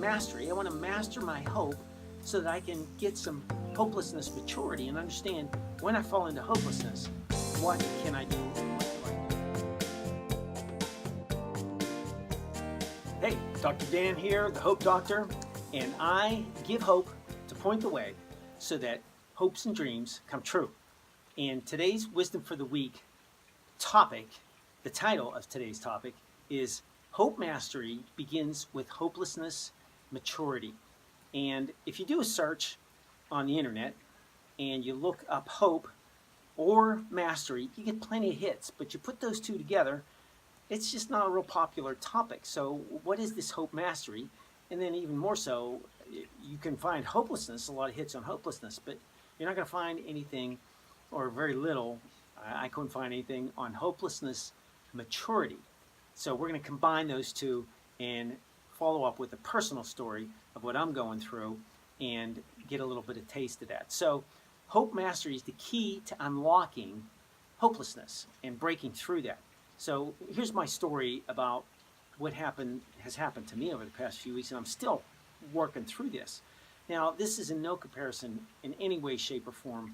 mastery. I want to master my hope so that I can get some hopelessness maturity and understand when I fall into hopelessness, what can I do? Hey, Dr. Dan here, the Hope Doctor, and I give hope to point the way so that hopes and dreams come true. And today's Wisdom for the Week topic, the title of today's topic is Hope Mastery Begins with Hopelessness Maturity. And if you do a search on the internet and you look up hope or mastery, you get plenty of hits, but you put those two together, it's just not a real popular topic. So what is this hope mastery? And then even more so, you can find hopelessness, a lot of hits on hopelessness, but you're not going to find anything, or very little, I couldn't find anything on hopelessness maturity. So we're going to combine those two and follow up with a personal story of what I'm going through and get a little bit of taste of that. So hope mastery is the key to unlocking hopelessness and breaking through that. So here's my story about what has happened to me over the past few weeks, and I'm still working through this. Now, this is in no comparison in any way, shape, or form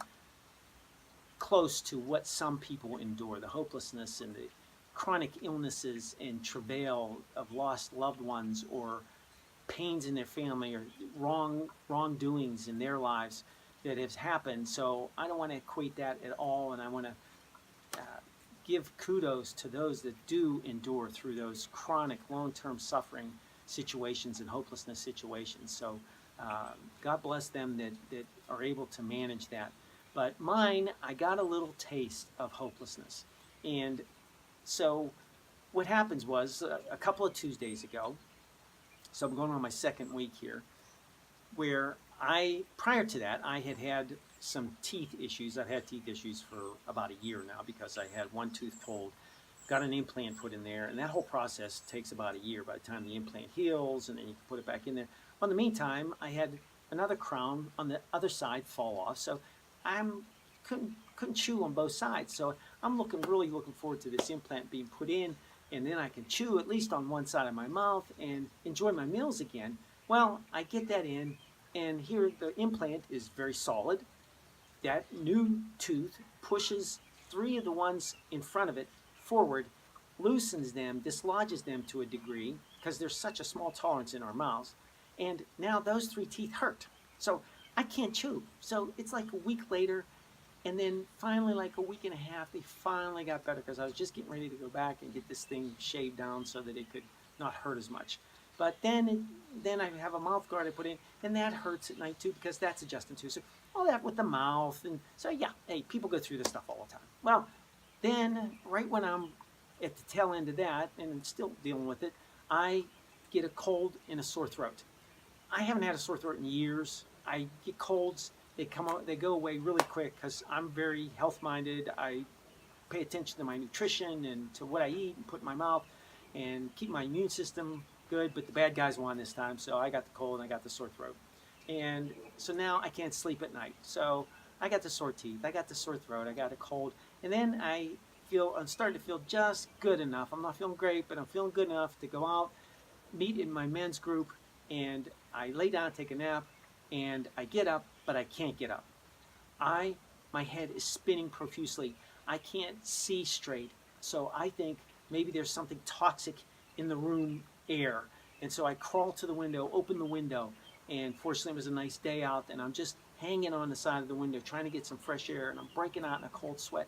close to what some people endure, the hopelessness and the chronic illnesses and travail of lost loved ones, or pains in their family, or wrongdoings in their lives that has happened. So I don't want to equate that at all, and I want to give kudos to those that do endure through those chronic, long-term suffering situations and hopelessness situations. So God bless them that are able to manage that. But mine, I got a little taste of hopelessness. And so what happens was a couple of Tuesdays ago, so I'm going on my second week here, where prior to that, I had some teeth issues. I've had teeth issues for about a year now because I had one tooth pulled, got an implant put in there, and that whole process takes about a year by the time the implant heals, and then you can put it back in there. Well, in the meantime, I had another crown on the other side fall off, so I couldn't chew on both sides. So I'm really looking forward to this implant being put in, and then I can chew at least on one side of my mouth and enjoy my meals again. Well, I get that in, and here the implant is very solid. That new tooth pushes three of the ones in front of it forward, loosens them, dislodges them to a degree, because there's such a small tolerance in our mouths, and now those three teeth hurt. So I can't chew. So it's like a week later, and then finally, like a week and a half, they finally got better, because I was just getting ready to go back and get this thing shaved down so that it could not hurt as much. But then I have a mouth guard I put in, and that hurts at night too, because that's adjusting too. So all that with the mouth, and so yeah, hey, people go through this stuff all the time. Well, then right when I'm at the tail end of that, and I'm still dealing with it, I get a cold and a sore throat. I haven't had a sore throat in years. I get colds, they go away really quick because I'm very health-minded. I pay attention to my nutrition and to what I eat and put in my mouth and keep my immune system good, but the bad guys won this time, so I got the cold and I got the sore throat. And so now I can't sleep at night. So I got the sore teeth, I got the sore throat, I got a cold, and then I'm starting to feel just good enough. I'm not feeling great, but I'm feeling good enough to go out, meet in my men's group, and I lay down, take a nap, and I get up, but I can't get up. My head is spinning profusely. I can't see straight. So I think maybe there's something toxic in the room air. And so I crawl to the window, open the window, and fortunately it was a nice day out, and I'm just hanging on the side of the window trying to get some fresh air, and I'm breaking out in a cold sweat.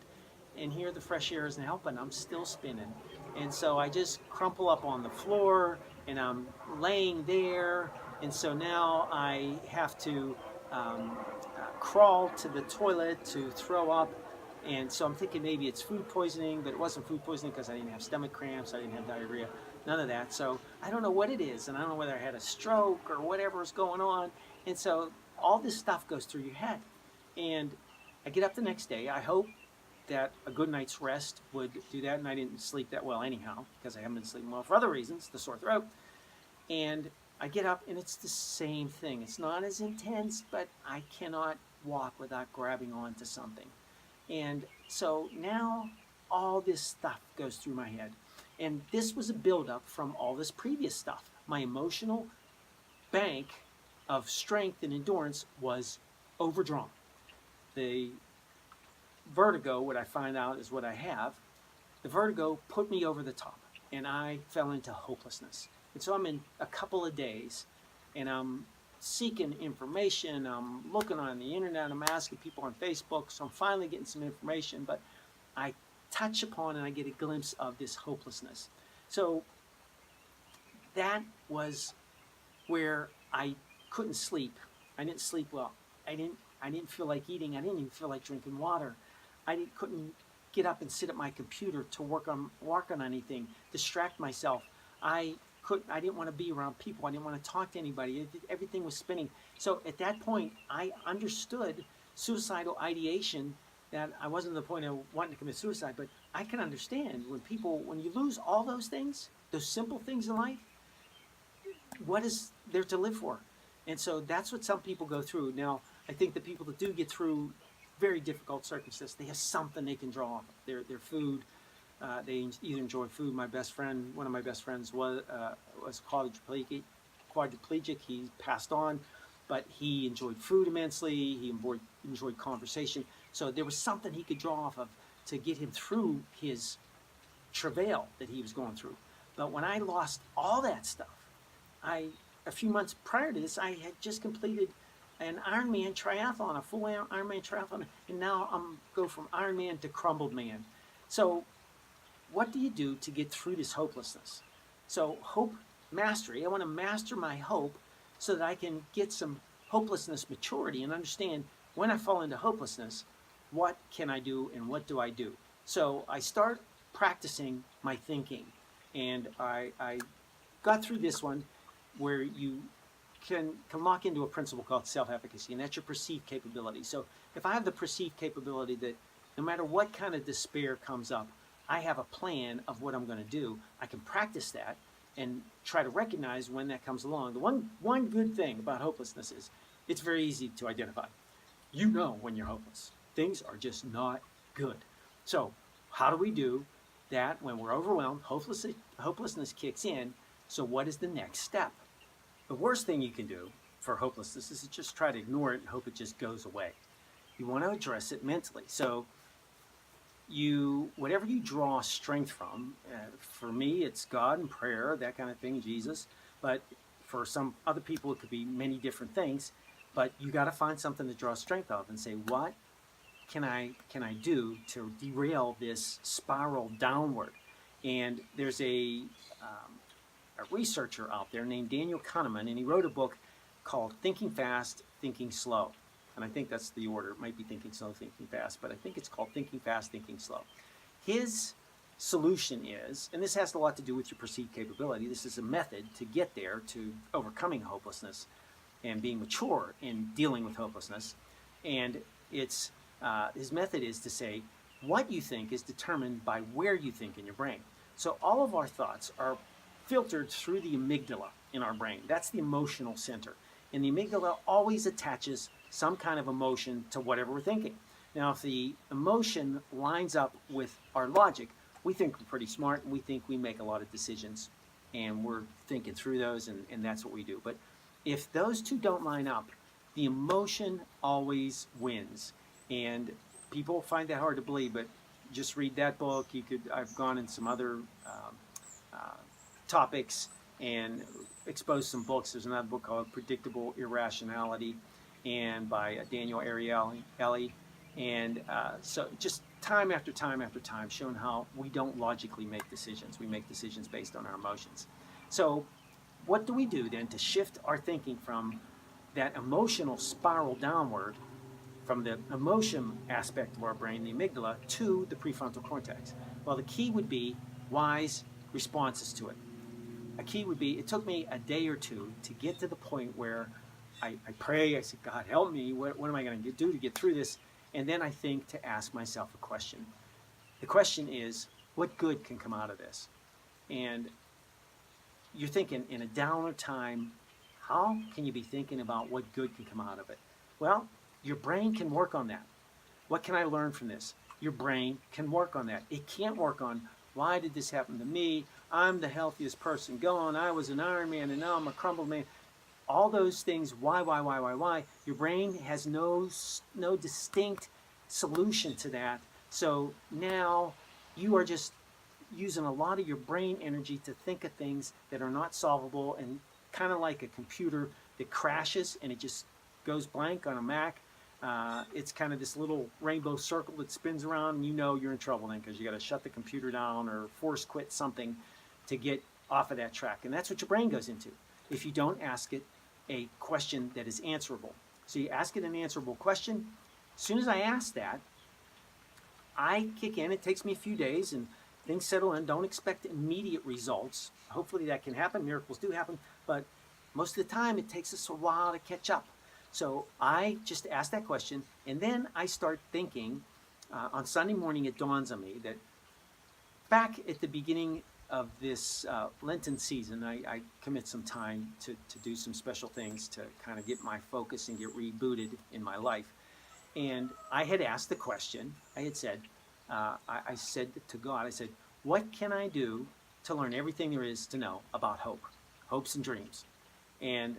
And here the fresh air isn't helping. I'm still spinning. And so I just crumple up on the floor, and I'm laying there. And so now I have to crawl to the toilet to throw up. And so I'm thinking maybe it's food poisoning, but it wasn't food poisoning because I didn't have stomach cramps, I didn't have diarrhea, none of that. So I don't know what it is, and I don't know whether I had a stroke or whatever is going on. And so all this stuff goes through your head. And I get up the next day. I hope that a good night's rest would do that, and I didn't sleep that well anyhow because I haven't been sleeping well for other reasons, the sore throat. And I get up, and it's the same thing. It's not as intense, but I cannot walk without grabbing onto something. And so now all this stuff goes through my head. And this was a buildup from all this previous stuff. My emotional bank of strength and endurance was overdrawn. The vertigo, what I find out is what I have, the vertigo put me over the top, and I fell into hopelessness. And so I'm in a couple of days, and I'm seeking information. I'm looking on the internet. I'm asking people on Facebook. So I'm finally getting some information, but I touch upon and I get a glimpse of this hopelessness. So that was where I couldn't sleep. I didn't sleep well. I didn't feel like eating. I didn't even feel like drinking water. Couldn't get up and sit at my computer to work on anything, distract myself. I didn't want to be around people. I didn't want to talk to anybody. Everything was spinning. So at that point, I understood suicidal ideation, that I wasn't to the point of wanting to commit suicide, but I can understand when you lose all those things, those simple things in life, what is there to live for? And so that's what some people go through. Now, I think the people that do get through very difficult circumstances, they have something they can draw off of. Their food. They either enjoy food. One of my best friends was quadriplegic. He passed on, but he enjoyed food immensely. He enjoyed conversation. So there was something he could draw off of to get him through his travail that he was going through. But when I lost all that stuff, a few months prior to this, I had just completed an Ironman triathlon, a full Ironman triathlon, and now I'm go from Ironman to crumbled man. So what do you do to get through this hopelessness? So hope mastery, I want to master my hope so that I can get some hopelessness maturity and understand when I fall into hopelessness, what can I do and what do I do? So I start practicing my thinking, and I got through this one where you can lock into a principle called self-efficacy, and that's your perceived capability. So if I have the perceived capability that no matter what kind of despair comes up, I have a plan of what I'm going to do, I can practice that and try to recognize when that comes along. The one good thing about hopelessness is it's very easy to identify. You know when you're hopeless. Things are just not good. So how do we do that when we're overwhelmed? Hopelessness kicks in. So what is the next step? The worst thing you can do for hopelessness is to just try to ignore it and hope it just goes away. You want to address it mentally. So whatever you draw strength from, for me, it's God and prayer, that kind of thing, Jesus. But for some other people, it could be many different things. But you got to find something to draw strength of and say, what can I do to derail this spiral downward? And there's a researcher out there named Daniel Kahneman, and he wrote a book called Thinking Fast, Thinking Slow. And I think that's the order. It might be Thinking Slow, Thinking Fast, but I think it's called Thinking Fast, Thinking Slow. His solution is, and this has a lot to do with your perceived capability, this is a method to get there, to overcoming hopelessness and being mature in dealing with hopelessness. And his method is to say, what you think is determined by where you think in your brain. So all of our thoughts are filtered through the amygdala in our brain. That's the emotional center. And the amygdala always attaches some kind of emotion to whatever we're thinking. Now, if the emotion lines up with our logic, we think we're pretty smart, and we think we make a lot of decisions, and we're thinking through those, and that's what we do. But if those two don't line up, the emotion always wins. And people find that hard to believe, but just read that book. I've gone in some other topics and exposed some books. There's another book called Predictable Irrationality, and by Daniel Ariely. And so just time after time after time, showing how we don't logically make decisions. We make decisions based on our emotions. So what do we do then to shift our thinking from that emotional spiral downward, from the emotion aspect of our brain, the amygdala, to the prefrontal cortex? Well, the key would be wise responses to it. A key would be, it took me a day or two to get to the point where I pray, I say, God, help me, what am I going to do to get through this? And then I think to ask myself a question. The question is, what good can come out of this? And you're thinking, in a downer time, how can you be thinking about what good can come out of it? Well, your brain can work on that. What can I learn from this? Your brain can work on that. It can't work on, why did this happen to me? I'm the healthiest person going. I was an Iron Man, and now I'm a crumbled man. all those things, why, your brain has no distinct solution to that. So now you are just using a lot of your brain energy to think of things that are not solvable, and kind of like a computer that crashes and it just goes blank on a Mac. It's kind of this little rainbow circle that spins around, and you know you're in trouble then because you got to shut the computer down or force quit something to get off of that track. And that's what your brain goes into if you don't ask it a question that is answerable. So you ask it an answerable question. As soon as I ask that, I kick in. It takes me a few days and things settle in. Don't expect immediate results. Hopefully that can happen. Miracles do happen, but most of the time it takes us a while to catch up. So I just ask that question, and then I start thinking. On Sunday morning, it dawns on me that back at the beginning of this Lenten season, I commit some time to do some special things to kind of get my focus and get rebooted in my life. And I had asked the question, I had said, I said to God, I said, what can I do to learn everything there is to know about hope, hopes and dreams? And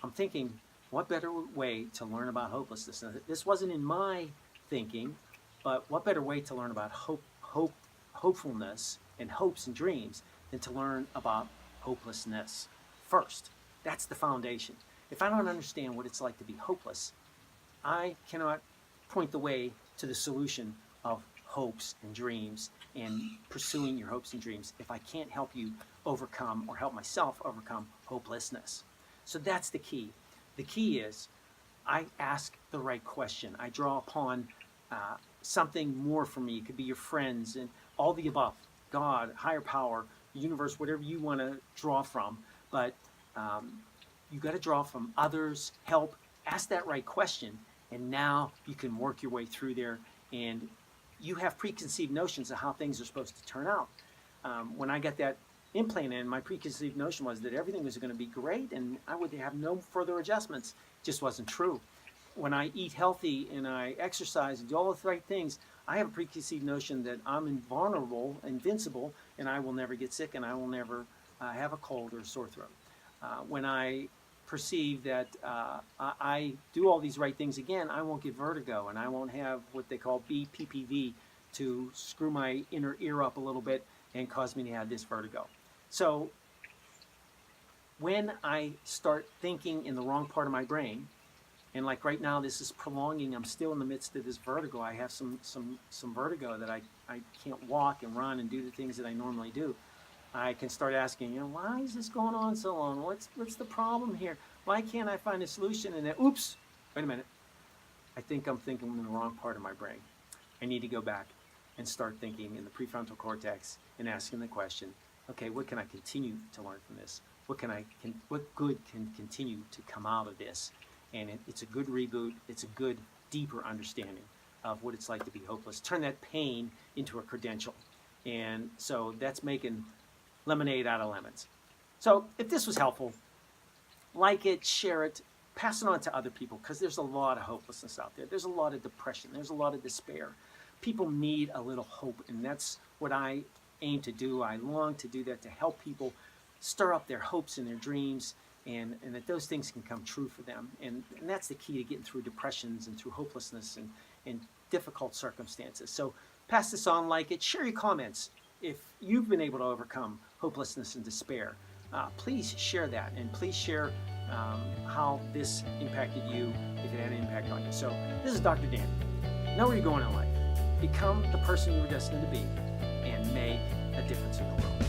I'm thinking, what better way to learn about hopelessness? Now, this wasn't in my thinking, but what better way to learn about hopefulness and hopes and dreams than to learn about hopelessness first? That's the foundation. If I don't understand what it's like to be hopeless, I cannot point the way to the solution of hopes and dreams and pursuing your hopes and dreams if I can't help you overcome or help myself overcome hopelessness. So that's the key. The key is I ask the right question. I draw upon something more for me. It could be your friends and all the above, God, higher power, universe, whatever you want to draw from. But you got to draw from others, help, ask that right question, and now you can work your way through there. And you have preconceived notions of how things are supposed to turn out. When I got that implant in, my preconceived notion was that everything was going to be great and I would have no further adjustments. It just wasn't true. When I eat healthy and I exercise and do all the right things, I have a preconceived notion that I'm invulnerable, invincible, and I will never get sick and I will never have a cold or a sore throat. When I perceive that I do all these right things again, I won't get vertigo and I won't have what they call BPPV to screw my inner ear up a little bit and cause me to have this vertigo. So when I start thinking in the wrong part of my brain, and like right now this is prolonging, I'm still in the midst of this vertigo. I have some vertigo that I can't walk and run and do the things that I normally do. I can start asking, why is this going on so long? What's the problem here? Why can't I find a solution? And then, oops, wait a minute. I think I'm thinking in the wrong part of my brain. I need to go back and start thinking in the prefrontal cortex and asking the question, okay, what can I continue to learn from this? What good can continue to come out of this? And it's a good reboot. It's a good, deeper understanding of what it's like to be hopeless. Turn that pain into a credential. And so that's making lemonade out of lemons. So if this was helpful, like it, share it, pass it on to other people, because there's a lot of hopelessness out there. There's a lot of depression. There's a lot of despair. People need a little hope, and that's what I aim to do. I long to do that, to help people stir up their hopes and their dreams, and that those things can come true for them. And that's the key to getting through depressions and through hopelessness and difficult circumstances. So pass this on, like it, share your comments. If you've been able to overcome hopelessness and despair, please share that, and please share how this impacted you, if it had an impact on you. So this is Dr. Dan. Know where you're going in life. Become the person you were destined to be and make a difference in the world.